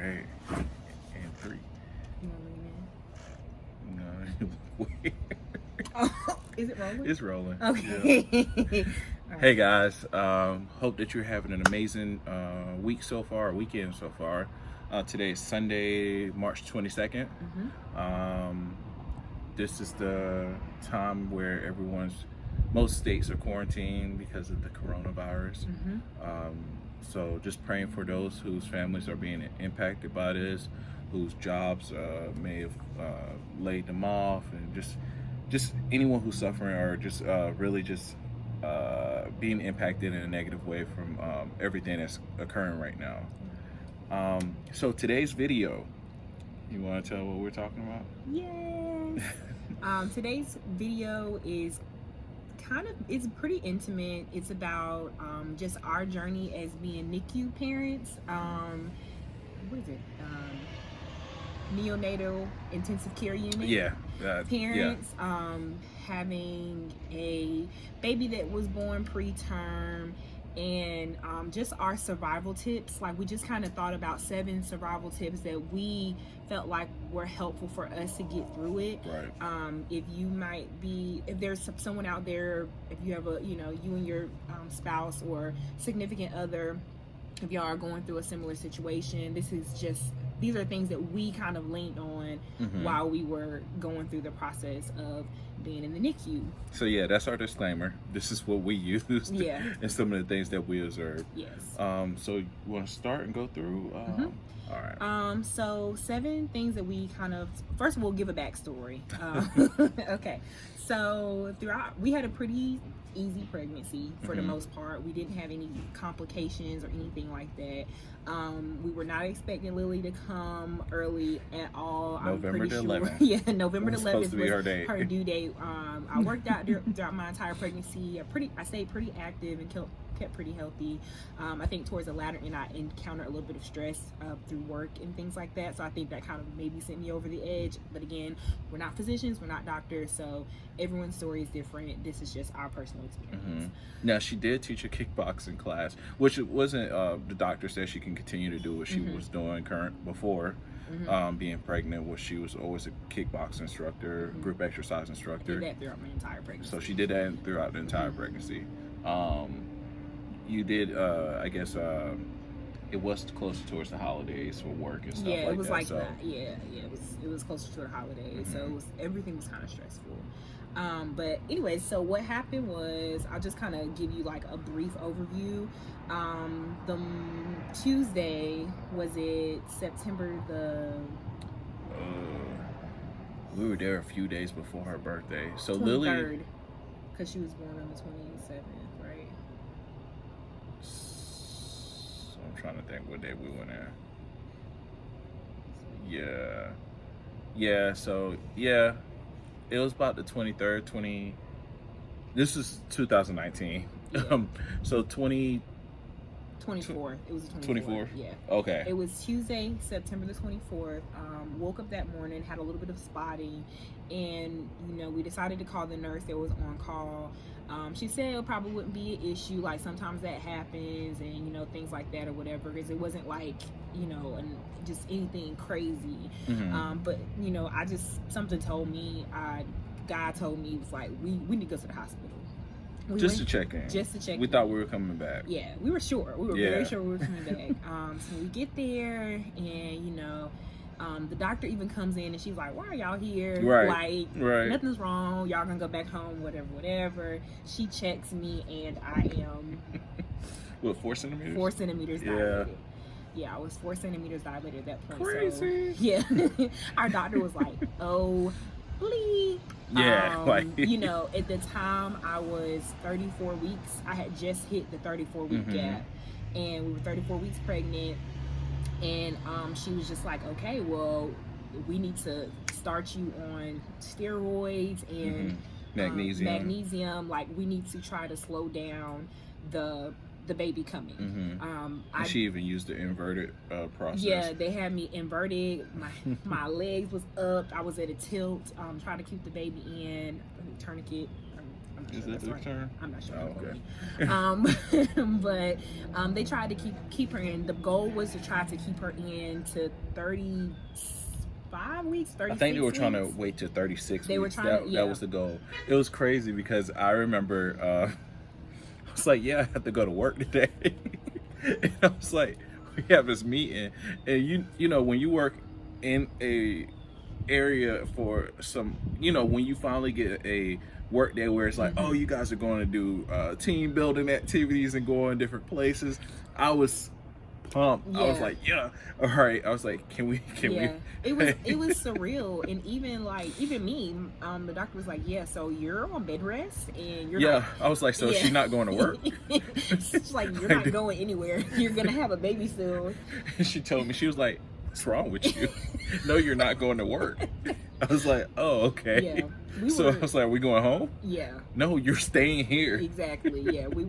right. And 3. You want to No. lean in? Oh, is it rolling? It's rolling. Okay. Yeah. All Hey right. guys, hope that you're having an amazing week so far, weekend so far. Today is Sunday, March 22nd. Um, this is the time where most states are quarantined because of the coronavirus. So just praying for those whose families are being impacted by this, whose jobs may have laid them off, and just anyone who's suffering or just really just being impacted in a negative way from everything that's occurring right now. So today's video, you want to tell what we're talking about? Yes. Today's video is it's pretty intimate. It's about just our journey as being NICU parents. What is it? Neonatal intensive care unit. Yeah. Parents. Having a baby that was born preterm, and just our survival tips. Like, we just kind of thought about 7 survival tips that we felt like were helpful for us to get through it. Right. If there's someone out there, if you have you and your spouse or significant other, if y'all are going through a similar situation, these are things that we kind of leaned on while we were going through the process of being in the NICU. So yeah, that's our disclaimer. This is what we used. Yeah. And some of the things that we observed. Yes. So you want to start and go through? All right. So 7 things that we first of all, give a backstory. Okay. So we had a pretty easy pregnancy for the most part. We didn't have any complications or anything like that. We were not expecting Lily to come early at all. November the 11th. Yeah, November the 11th was her due date. I worked out throughout my entire pregnancy. I stayed pretty active and kept pretty healthy. I think towards the latter end I encountered a little bit of stress through work and things like that, so I think that kind of maybe sent me over the edge. But again, we're not physicians, we're not doctors, so everyone's story is different. This is just our personal experience. Now, she did teach a kickboxing class, which it wasn't the doctor said she can continue to do what she was doing before being pregnant. Was she was always a kickboxing instructor, group exercise instructor. Did that throughout my entire pregnancy. So she did that throughout the entire pregnancy. You did, I guess, it was closer towards the holidays for work and stuff. Yeah, it was that, like so. that. Yeah, it was closer to the holidays, so everything was kind of stressful. But anyway, so what happened was, I'll just kind of give you like a brief overview. The Tuesday, was it September the? We were there a few days before her birthday. So 23rd, Lily, because she was born on the 27th, right? So I'm trying to think what day we went in. Yeah. So yeah, it was about the 23rd, This is 2019. Yeah. So 24th. It was the 24th. Yeah. Okay. It was Tuesday, September the 24th. Woke up that morning, had a little bit of spotting, and we decided to call the nurse that was on call. She said it probably wouldn't be an issue. Like, sometimes that happens, and things like that or whatever, because it wasn't like just anything crazy. But something told me, God told me, it was like, we need to go to the hospital. Just to check in. We thought we were coming back. Yeah, we were sure. We were very sure we were coming back. So we get there, and the doctor even comes in, and she's like, "Why are y'all here? Right. Nothing's wrong. Y'all gonna go back home. Whatever." She checks me, and I am what, 4 centimeters? 4 centimeters dilated. Yeah, I was 4 centimeters dilated at that point. Crazy. So, yeah, our doctor was like, "Oh, bleep." Yeah, at the time I was 34 weeks. I had just hit the 34-week gap, and we were 34 weeks pregnant. And she was just like, "Okay, well, we need to start you on steroids and magnesium. Like, we need to try to slow down the baby coming." She even used the inverted process. Yeah, they had me inverted. My legs was up. I was at a tilt, trying to keep the baby in, tourniquet, Is that the term? I'm not sure. Oh, okay. But they tried to keep her in. The goal was to try to keep her in to 35 weeks, 36 I think they were trying to weeks. wait to 36 They were weeks. trying to, yeah. That was the goal. It was crazy because I remember I was like, yeah, I have to go to work today. And I was like, we have this meeting, and you know when you work in a area for some, you know, when you finally get a work day where it's like, oh, you guys are going to do team building activities and go in different places, I was pumped. Yeah. I was like, yeah, all right. I was like, can we it was surreal. And even me, the doctor was like, yeah, so you're on bed rest and you're not. I was like, so she's not going to work. She's like, you're not going anywhere, you're gonna have a baby soon. And she told me, she was like, what's wrong with you? No, you're not going to work. I was like, oh, okay. Yeah, I was like, are we going home? Yeah. No, you're staying here. Exactly. Yeah. We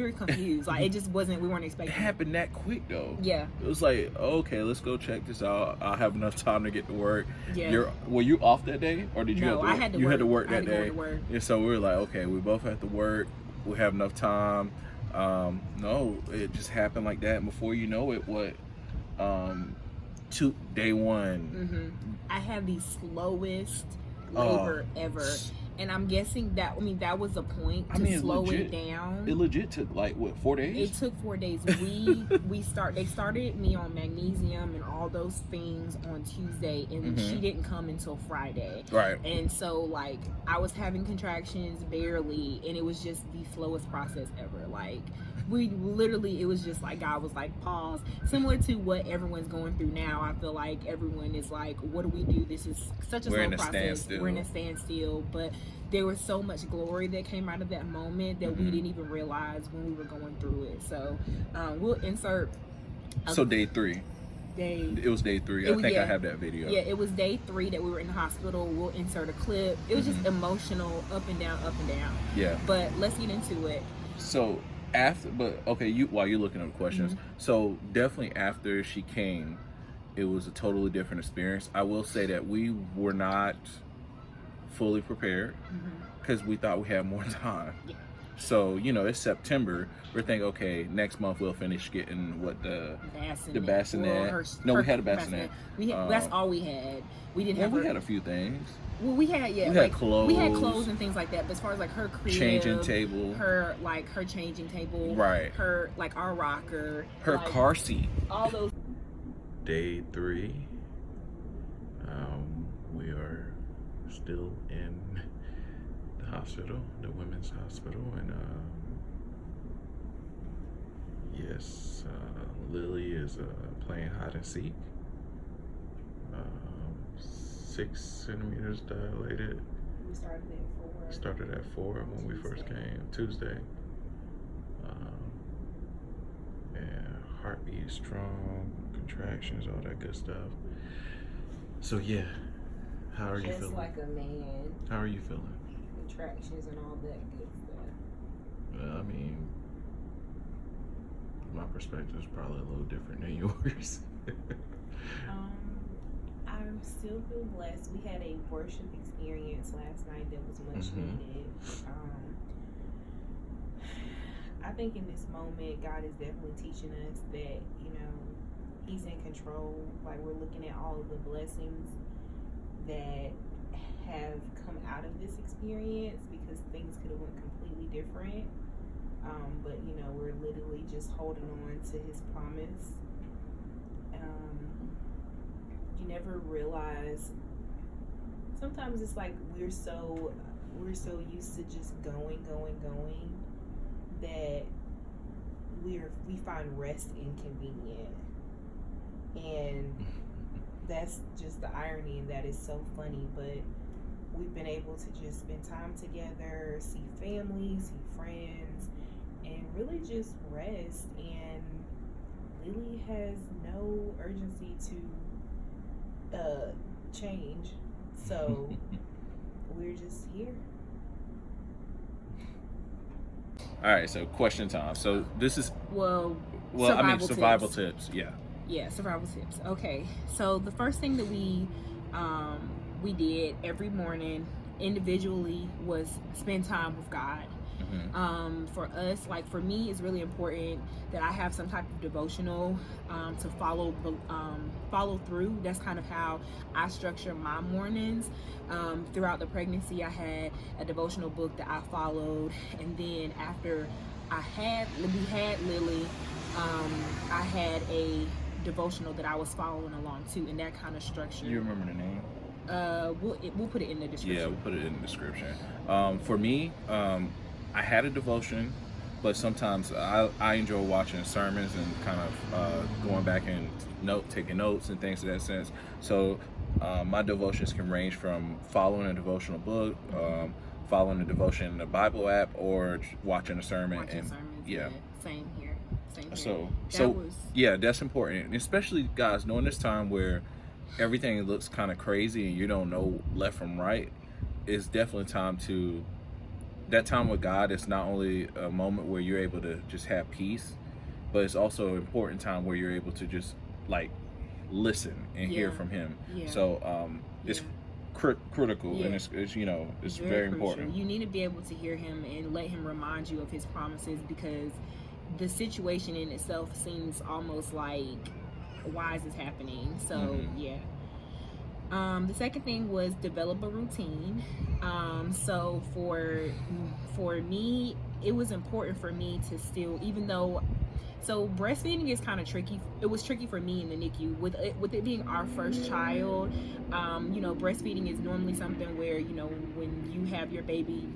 were confused. Like, it just wasn't, we weren't expecting it. Happened that quick though. Yeah. It was like, okay, let's go check this out. I'll have enough time to get to work. Yeah. Were you off that day, or did you have to work? I had to you work. had to work that day. To work. And so we were like, okay, we both have to work. We have enough time. No, it just happened like that. And before you know it, day one. I had the slowest labor ever. And I'm guessing that, that was the point to slow it down. It legit took like what, 4 days? It took 4 days. They started me on magnesium and all those things on Tuesday, and she didn't come until Friday. Right. And so like I was having contractions barely, and it was just the slowest process ever. Like it was just like God was like, pause. Similar to what everyone's going through now. I feel like everyone is like, what do we do? This is such a slow process. We're in a standstill. But there was so much glory that came out of that moment that we didn't even realize when we were going through it. So we'll insert. So day 3. It was day 3. I think I have that video. Yeah, it was day 3 that we were in the hospital. We'll insert a clip. It was just emotional, up and down, up and down. Yeah. But let's get into it. So while you're looking up questions, so definitely after she came, it was a totally different experience. I will say that we were not fully prepared because we thought we had more time. Yeah. So, you know, it's September. We're thinking, okay, next month we'll finish getting the bassinet. We had a bassinet. That's all we had. We didn't have. We had a few things. Well, we had clothes. We had clothes and things like that. But as far as like her crib, changing table, her changing table, right? Her our rocker, her car seat, all those. Day 3. We are still in the hospital, the women's hospital, and yes, Lily is playing hide and seek. 6 centimeters dilated. We started at 4. When we first came Tuesday. And heartbeat is strong, contractions, all that good stuff. So yeah, how are you feeling? Just like a man. How are you feeling? Contractions and all that good stuff. Well, I mean, my perspective is probably a little different than yours. I still feel blessed. We had a worship experience last night that was much needed. I think in this moment, God is definitely teaching us that, He's in control. Like, we're looking at all of the blessings that have come out of this experience, because things could have went completely different. But, we're literally just holding on to His promise. You never realize, sometimes it's like we're so used to just going that we find rest inconvenient, and that's just the irony, and that is so funny. But we've been able to just spend time together, see family, see friends, and really just rest. And Lily has no urgency to change, so we're just here. All right, so question time. So this is survival tips. Yeah, survival tips. Okay, so the first thing that we did every morning, individually was spend time with God. For us, like for me, it's really important that I have some type of devotional to follow through. That's kind of how I structure my mornings. Throughout the pregnancy, I had a devotional book that I followed, and then after we had Lily, I had a devotional that I was following along too, and that kind of structure. You remember the name? We'll put it in the description. Yeah, we'll put it in the description. For me, I had a devotion, but sometimes I enjoy watching sermons and kind of going back and taking notes and things of that sense. So my devotions can range from following a devotional book, following a devotion in the Bible app, or watching a sermon. Sermons, yeah. Same here. Yeah, that's important, especially guys knowing this time where everything looks kind of crazy and you don't know left from right. It's definitely that time with God is not only a moment where you're able to just have peace, but it's also an important time where you're able to just like listen and hear from Him. So it's critical, and it's very important. You need to be able to hear Him and let Him remind you of His promises, because the situation in itself seems almost like, why is this happening? So the second thing was develop a routine. So for me, it was important for me to still, even though, so breastfeeding is kind of tricky. It was tricky for me in the NICU with it being our first child. Breastfeeding is normally something where, when you have your baby,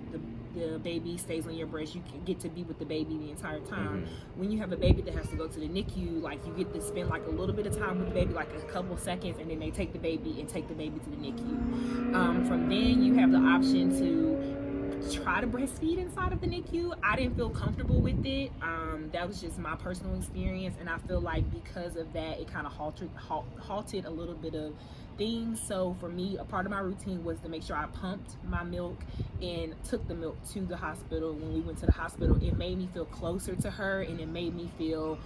the baby stays on your breast. You get to be with the baby the entire time. When you have a baby that has to go to the NICU, like you get to spend like a little bit of time with the baby, like a couple seconds, and then they take the baby to the NICU. From then you have the option to try to breastfeed inside of the NICU. I didn't feel comfortable with it. That was just my personal experience, and I feel like because of that, it kind of halted a little bit of things. So for me, a part of my routine was to make sure I pumped my milk and took the milk to the hospital. When we went to the hospital, it made me feel closer to her, and it made me feel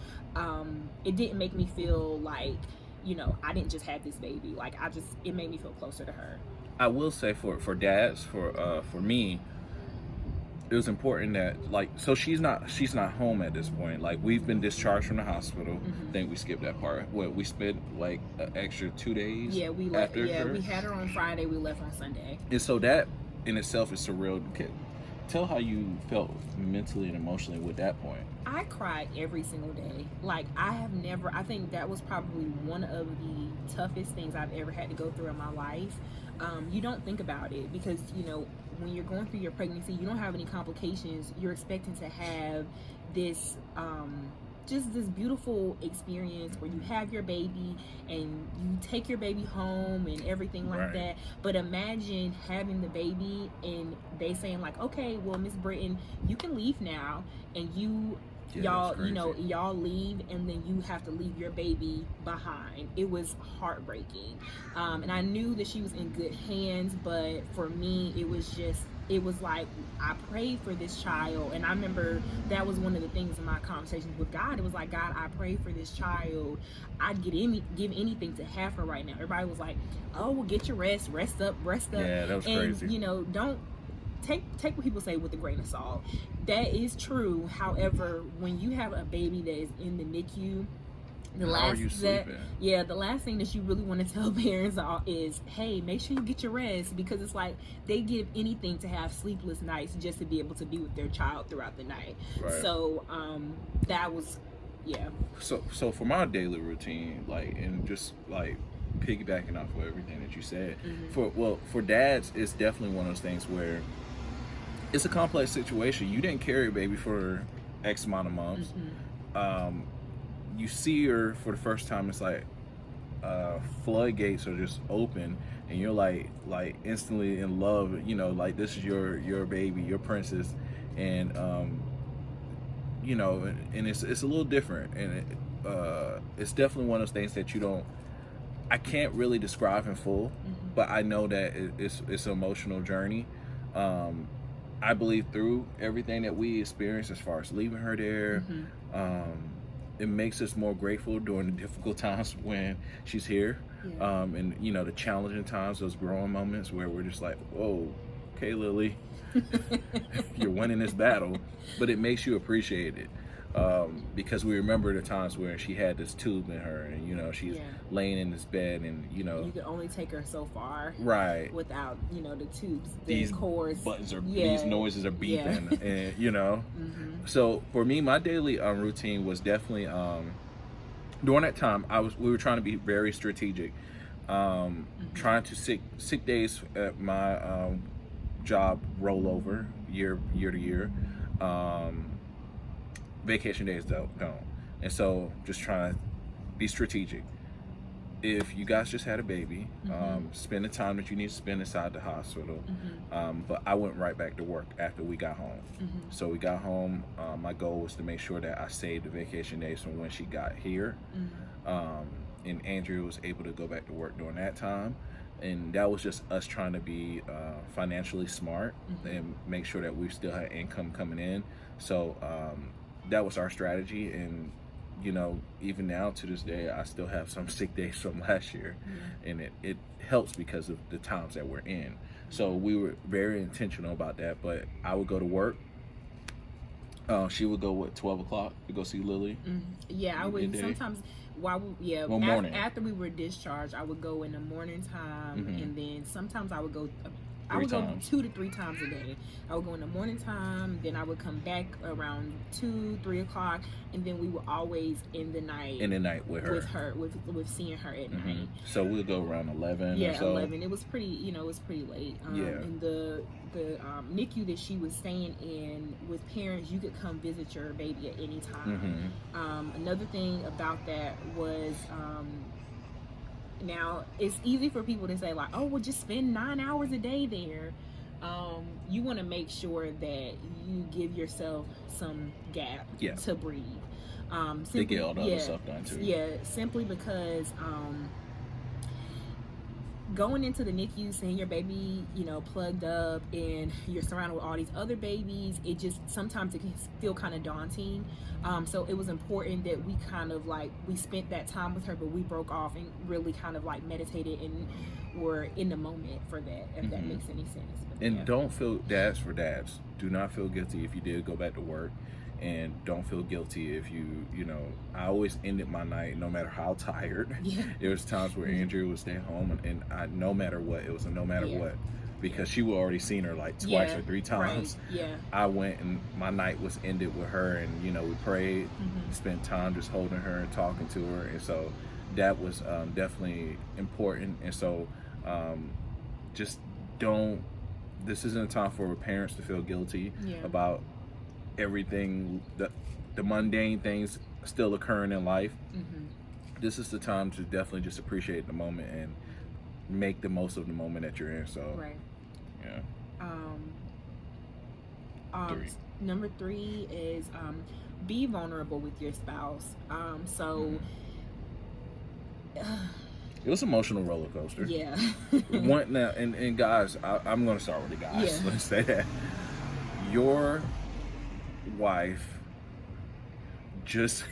it didn't make me feel like I didn't just have this baby. Like it made me feel closer to her. I will say for dads, for me, it was important that so she's not home at this point. Like we've been discharged from the hospital. I think we skipped that part. We spent like an extra 2 days. Yeah, we left. We had her on Friday. We left on Sunday. And so that in itself is surreal. Tell how you felt mentally and emotionally with that point. I cried every single day. Like I think that was probably one of the toughest things I've ever had to go through in my life. You don't think about it because, when you're going through your pregnancy, you don't have any complications. You're expecting to have this, just this beautiful experience where you have your baby and you take your baby home and everything like that. But imagine having the baby and they saying like, okay, well, Miss Britton, you can leave now, and y'all leave, and then you have to leave your baby behind. It was heartbreaking. And I knew that she was in good hands, but for me, it was like I prayed for this child, and I remember that was one of the things in my conversations with God. It was like, God, I pray for this child. I'd give anything to have her right now. Everybody was like, oh, well, get your rest up. Yeah, that was crazy. Don't take what people say with a grain of salt. That is true. However, when you have a baby that is in the NICU, the last thing that you really want to tell parents is, hey, make sure you get your rest, because it's like they give anything to have sleepless nights just to be able to be with their child throughout the night. So that was so for my daily routine, and just piggybacking off of everything that you said, for dads, it's definitely one of those things where it's a complex situation. You didn't carry a baby for X amount of months. You see her for the first time, it's like floodgates are just open, and you're like instantly in love. This is your baby, your princess, and and it's a little different, and it's definitely one of those things that I can't really describe in full, but I know that it's an emotional journey. I believe through everything that we experience as far as leaving her there, it makes us more grateful during the difficult times when she's here. And the challenging times, those growing moments where we're just like, whoa, okay, Lily, you're winning this battle, but it makes you appreciate it. Because we remember the times where she had this tube in her, and she's Yeah. laying in this bed, and You could only take her so far right, without the tubes, the these cords, buttons are yeah, these noises are beeping, yeah. and Mm-hmm. So for me, my daily routine was definitely during that time we were trying to be very strategic, trying to sick days at my job roll over year to year. Vacation days don't. And so just trying to be strategic. If you guys just had a baby, spend the time that you need to spend inside the hospital. But I went right back to work after we got home. So we got home. My goal was to make sure that I saved the vacation days from when she got here. And Andrea was able to go back to work during that time. And that was just us trying to be financially smart and make sure that we still had income coming in. So that was our strategy. And even now to this day, I still have some sick days from last year, and it helps because of the times that we're in. So we were very intentional about that. But I would go to work. She would go 12 o'clock to go see Lily. Yeah, I would sometimes. Morning. After we were discharged, I would go in the morning time, and then sometimes I would go. I would go 2 to 3 times a day. I would go in the morning time, then I would come back around 2, 3 o'clock, and then we were always in the night. With her. With seeing her at night. So we'll go around 11. Yeah, or so. 11. It was pretty. It was pretty late. And the NICU that she was staying in with parents, you could come visit your baby at any time. Another thing about that was. Now, it's easy for people to say, like, oh, well, just spend 9 hours a day there. You want to make sure that you give yourself some gap to breathe. They get all the other stuff done, too. Yeah, simply because going into the NICU, seeing your baby, plugged up, and you're surrounded with all these other babies, sometimes it can feel kind of daunting. So it was important that we kind of we spent that time with her, but we broke off and really kind of meditated and were in the moment for that, if that makes any sense. But, and don't feel, dads, do not feel guilty if you did go back to work. And don't feel guilty if I always ended my night, no matter how tired. There was times where Andrea would stay home, and I, no matter what, it was a no matter what, because she would already seen her twice or 3 times. I went, and my night was ended with her, and we prayed, spent time just holding her and talking to her, and so that was definitely important. And so just don't. This isn't a time for parents to feel guilty about everything, the mundane things still occurring in life. This is the time to definitely just appreciate the moment and make the most of the moment that you're in. So number 3 is be vulnerable with your spouse. It was an emotional roller coaster. Now, and guys, I'm going to start with the guys. Let's say that your wife just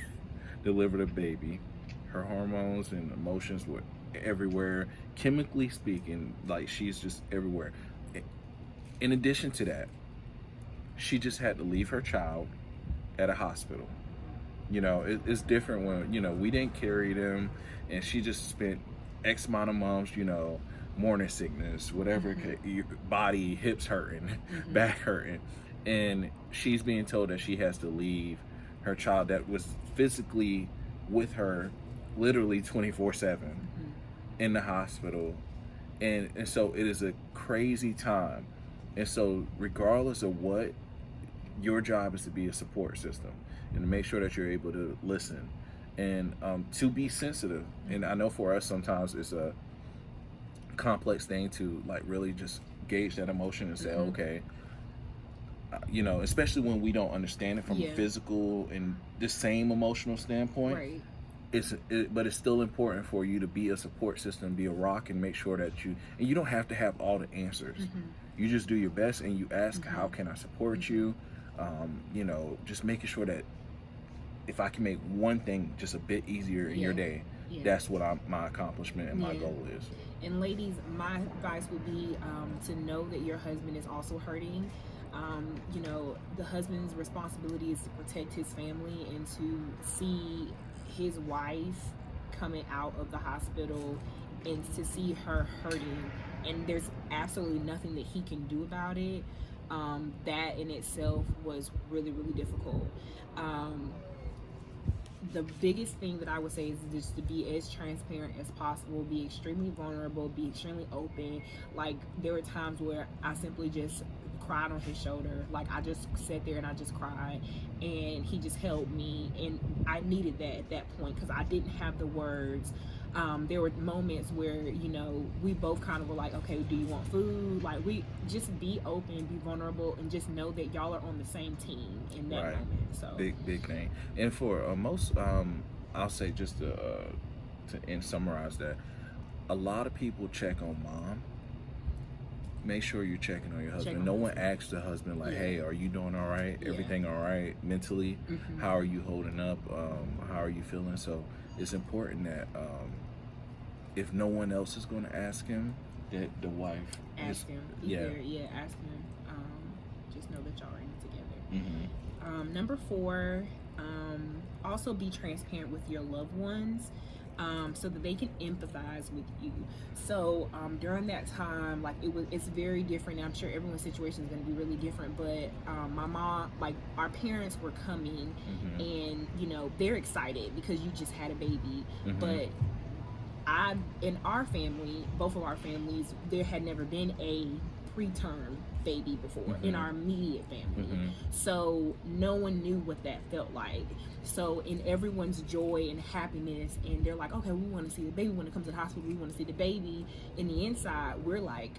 delivered a baby. Her hormones and emotions were everywhere. Chemically speaking, she's just everywhere. In addition to that, she just had to leave her child at a hospital. It's different when, we didn't carry them, and she just spent X amount of months, morning sickness, whatever, your body, hips hurting, back hurting. And she's being told that she has to leave her child that was physically with her literally 24/7 in the hospital. And so it is a crazy time. And so regardless of what, your job is to be a support system and to make sure that you're able to listen and to be sensitive. And I know for us sometimes it's a complex thing to really just gauge that emotion and say, okay, especially when we don't understand it from a physical and the same emotional standpoint. But it's still important for you to be a support system, be a rock, and make sure that you don't have to have all the answers. You just do your best, and you ask, how can I support you? Just making sure that if I can make one thing just a bit easier in your day, that's what my accomplishment and my goal is. And ladies, my advice would be to know that your husband is also hurting. You know, the husband's responsibility is to protect his family and to see his wife coming out of the hospital and to see her hurting, and there's absolutely nothing that he can do about it. That in itself was really, really difficult. The biggest thing that I would say is just to be as transparent as possible, be extremely vulnerable, be extremely open. Like, there were times where I simply just cried on his shoulder. Like, I just sat there and I just cried, and he just held me, and I needed that at that point because I didn't have the words. There were moments where, you know, we both kind of were like, okay, do you want food? Like, we just be open, be vulnerable, and just know that y'all are on the same team in that moment. So big thing. And for most, I'll say just to summarize that, a lot of people check on mom. Make sure you're checking on your husband. No one asks the husband like, hey, are you doing all right? Everything all right mentally? How are you holding up? How are you feeling? So it's important that if no one else is going to ask him, that the wife ask him. Ask him. Just know that y'all are in it together. Number 4, also be transparent with your loved ones. So that they can empathize with you. So during that time, like, it's very different. I'm sure everyone's situation is going to be really different, but my mom, like, our parents were coming, and, you know, they're excited because you just had a baby. But in our family, both of our families, there had never been a preterm baby before in our immediate family. So no one knew what that felt like. So in everyone's joy and happiness, and they're like, okay, we want to see the baby. When it comes to the hospital, we want to see the baby. In the inside, we're like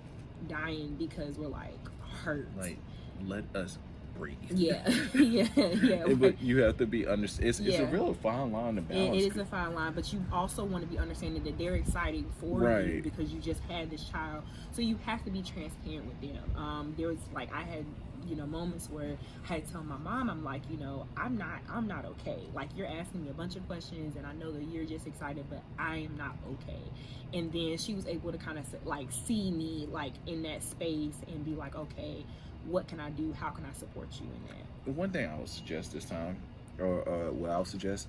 dying because we're like hurt. Like, let us breathe. But you have to be it's a real fine line to balance. It is a fine line, but you also want to be understanding that they're excited for you because you just had this child. So you have to be transparent with them. There was, like, I had, you know, moments where I had to tell my mom, I'm like, you know, I'm not okay. Like, you're asking me a bunch of questions, and I know that you're just excited, but I am not okay. And then she was able to kind of, like, see me, like, in that space and be like, okay, what can I do? How can I support you in that? One thing I would suggest this time, or what I would suggest,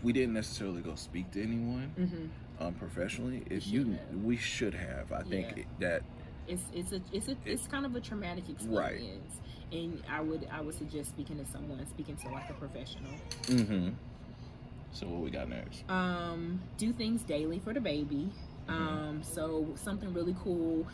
we didn't necessarily go speak to anyone professionally. We should have. I think that it's kind of a traumatic experience, and I would suggest speaking to like a professional. So what we got next? Do things daily for the baby. So something really cool,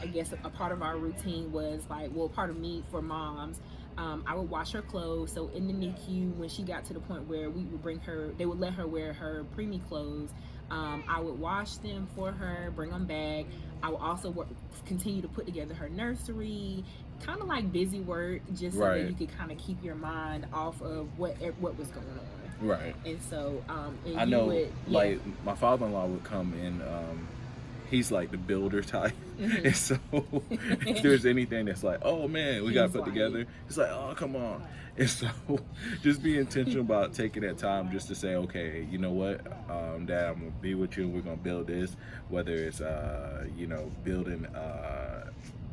I guess a part of our routine was like, well, part of me for moms, I would wash her clothes. So in the NICU, when she got to the point where we would they would let her wear her preemie clothes, I would wash them for her, bring them back. I would also continue to put together her nursery, kind of like busy work, just so that you could kind of keep your mind off of what was going on. Right. And so, and I know, like, my father-in-law would come in, he's like the builder type. And so if there's anything that's like, oh man, we got to put together, it's like, oh, come on. And so just be intentional about taking that time just to say, okay, you know what, Dad, I'm going to be with you and we're going to build this, whether it's, you know, building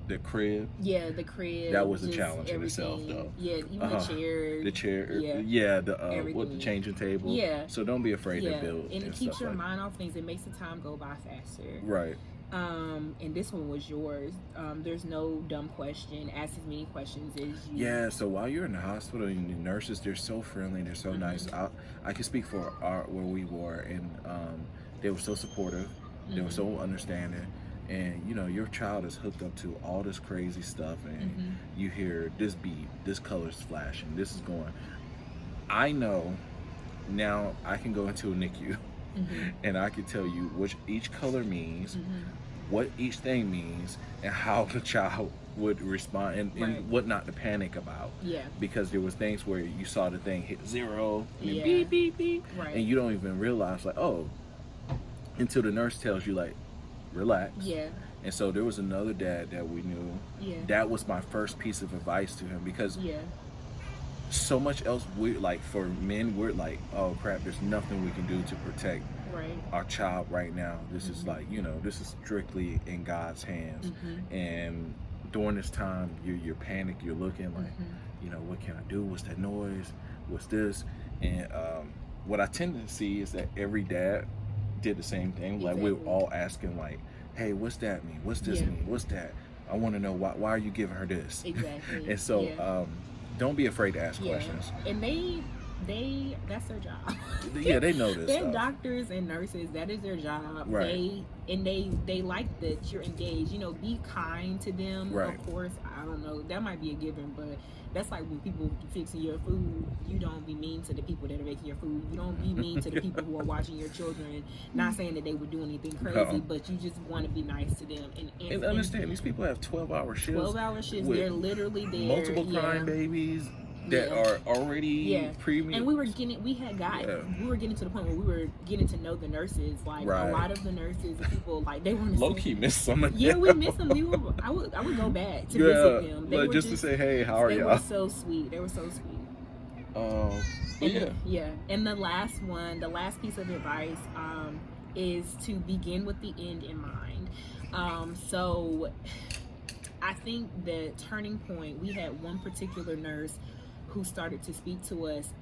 the crib. Yeah, the crib. That was a challenge in itself, though. Yeah, even the chairs. The chair. The changing table. Yeah. So don't be afraid to build. And it keeps your mind off things. It makes the time go by faster. Right. And this one was yours. There's no dumb question. Ask as many questions as you. Yeah. So while you're in the hospital, and the nurses, they're so friendly. They're so nice. I can speak for where we were, and they were so supportive. They were so understanding. And you know, your child is hooked up to all this crazy stuff, and you hear this beat, this color's flashing, this is going. I know now I can go into a NICU and I can tell you what each color means, what each thing means, and how the child would respond, and what not to panic about. Yeah. Because there was things where you saw the thing hit 0 and then beep, beep, beep, and you don't even realize, like, oh, until the nurse tells you, like, relax. Yeah. And so there was another dad that we knew. Yeah. That was my first piece of advice to him, because so much else. We like, for men, we're like, oh crap, there's nothing we can do to protect Right. our child right now. This is like, this is strictly in God's hands. And during this time, you're panicked, you're looking like, what can I do? What's that noise? What's this? And what I tend to see is that every dad did the same thing. Like, we're all asking like, hey, what's that mean? What's this mean? What's that? I want to know why are you giving her this? Exactly. And so don't be afraid to ask questions. And they that's their job. They know this. They're doctors and nurses. That is their job. Right. They like that you're engaged. Be kind to them. Right. Of course, I don't know. That might be a given, but that's like when people fixing your food. You don't be mean to the people that are making your food. You don't be mean to the people who are watching your children. Not saying that they would do anything crazy, but you just want to be nice to them and understand these people have 12-hour shifts. 12-hour shifts. They're literally there. Multiple crying babies that are already premium. And we were getting to the point where we were getting to know the nurses. Like a lot of the nurses, people like they were low key miss some of them. Yeah, we miss them. I would go back to visit them. They were just to say, hey, how are y'all? They were so sweet. They were so sweet. And the last piece of advice is to begin with the end in mind. So I think the turning point, we had one particular nurse who started to speak to us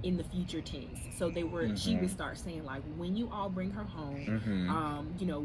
in the future tense. So she would start saying like, when you all bring her home,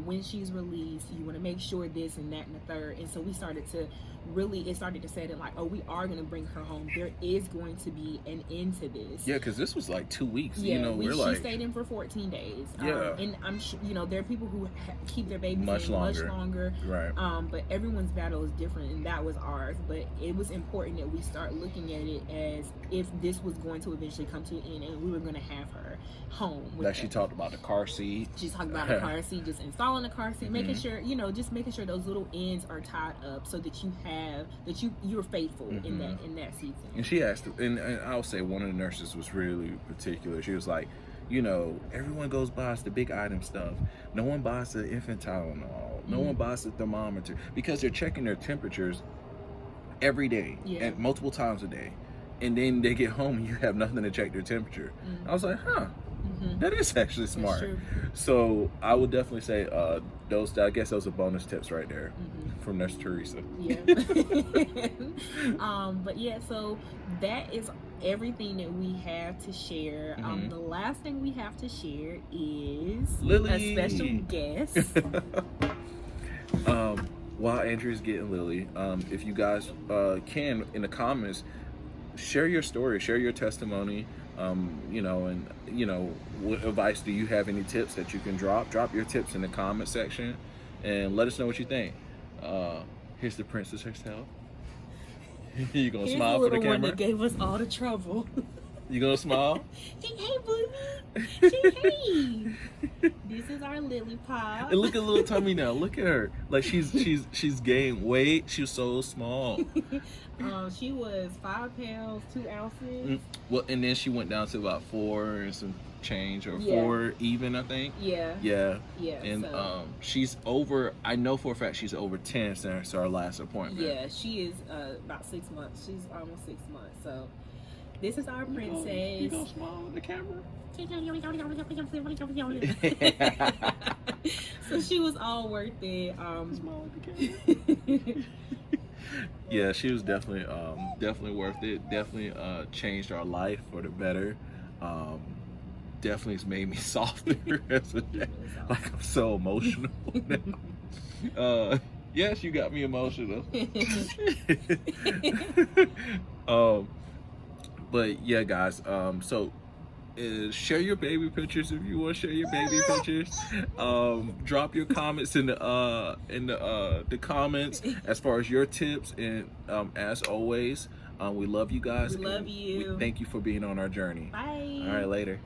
when she's released, you want to make sure this and that and the third. And so we started to it started to say that like, oh, we are going to bring her home. There is going to be an end to this. Yeah, because this was like 2 weeks. She stayed in for 14 days. And I'm sure, there are people who keep their babies much longer. Right. But everyone's battle is different, and that was ours. But it was important that we start looking at it as if this was going to eventually come to an end, and we were going to have her home. Like she talked about the car seat. She talked about the car seat, just installing the car seat, making sure, just making sure those little ends are tied up so that you're faithful in that season. And she asked, and I'll say one of the nurses was really particular. She was like, everyone goes buys the big item stuff. No one buys the infant Tylenol. No one buys the thermometer, because they're checking their temperatures every day and multiple times a day. And then they get home and you have nothing to check their temperature. I was like, that is actually smart. So I would definitely say I guess those are bonus tips right there from Nurse Teresa. But so that is everything that we have to share. The last thing we have to share is Lily, a special guest. While Andrea's getting Lily, if you guys can, in the comments, share your story, share your testimony, what advice do you have? Any tips that you can drop your tips in the comment section and let us know what you think. Here's the princess herself. You gonna smile for the camera? One that gave us all the trouble. You gonna smile? Hey, booby. Hey. This is our Lily Pop. And look at little tummy now. Look at her. Like she's gained weight. She's so small. She was 5 pounds 2 ounces. Well, and then she went down to about 4 and some change, or 4 even, I think. Yeah. And she's over. I know for a fact she's over 10 since our last appointment. Yeah, she is about 6 months. She's almost 6 months. So this is our princess. You gonna smile at the camera? So she was all worth it. Smile at the camera. Yeah, she was definitely worth it. Definitely changed our life for the better. Definitely has made me softer as a day. Like, I'm so emotional now. Yes, you got me emotional. But yeah, guys, so share your baby pictures if you want to share your baby pictures. Drop your comments in the comments as far as your tips, and as always, we love you guys. We love you. Thank you for being on our journey. Bye. All right, later.